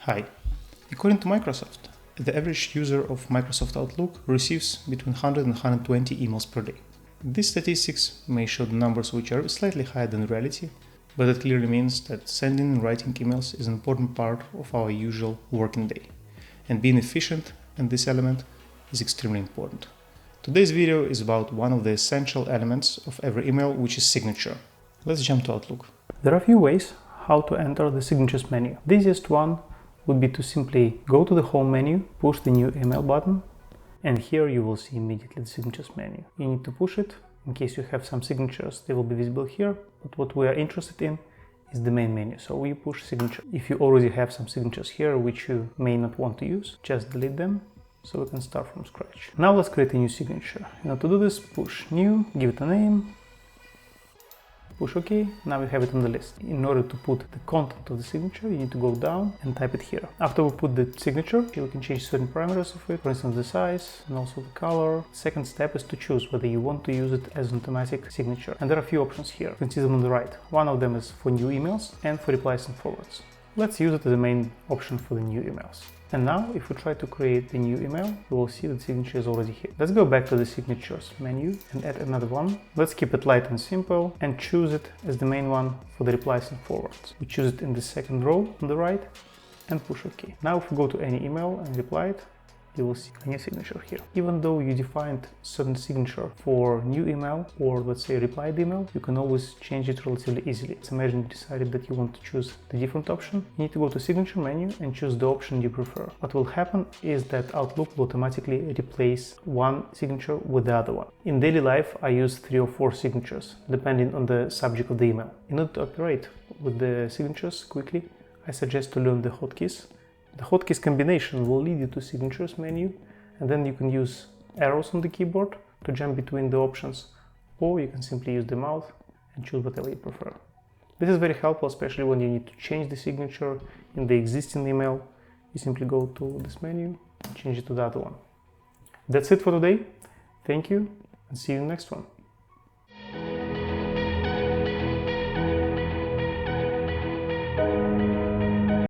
Hi. According to Microsoft, the average user of Microsoft Outlook receives between 100 and 120 emails per day. These statistics may show the numbers which are slightly higher than reality, but it clearly means that sending and writing emails is an important part of our usual working day. And being efficient in this element is extremely important. Today's video is about one of the essential elements of every email, which is signature. Let's jump to Outlook. There are a few ways how to enter the signatures menu. The easiest one would be to simply go to the home menu, push the new email button, and here you will see immediately the signatures menu. You need to push it. In case you have some signatures, they will be visible here, but what we are interested in is the main menu, so we push signature. If you already have some signatures here which you may not want to use, just delete them so we can start from scratch. Now let's create a new signature. To do this, push new, give it a name, push OK. Now we have it on the list. In order to put the content of the signature, you need to go down and type it here. After we put the signature, we can change certain parameters of it, for instance the size and also the color. Second step is to choose whether you want to use it as an automatic signature. And there are a few options here. You can see them on the right. One of them is for new emails and for replies and forwards. Let's use it as the main option for the new emails. And now, if we try to create the new email, we will see that the signature is already here. Let's go back to the signatures menu and add another one. Let's keep it light and simple and choose it as the main one for the replies and forwards. We choose it in the second row on the right and push OK. Now, if we go to any email and reply it, you will see a new signature here. Even though you defined certain signature for new email or let's say replied email, you can always change it relatively easily. Let's imagine you decided that you want to choose the different option. You need to go to signature menu and choose the option you prefer. What will happen is that Outlook will automatically replace one signature with the other one. In daily life, I use 3 or 4 signatures depending on the subject of the email. In order to operate with the signatures quickly, I suggest to learn the hotkeys. The hotkeys combination will lead you to signatures menu, and then you can use arrows on the keyboard to jump between the options, or you can simply use the mouse and choose whatever you prefer. This is very helpful, especially when you need to change the signature in the existing email. You simply go to this menu and change it to the other one. That's it for today. Thank you and see you in the next one.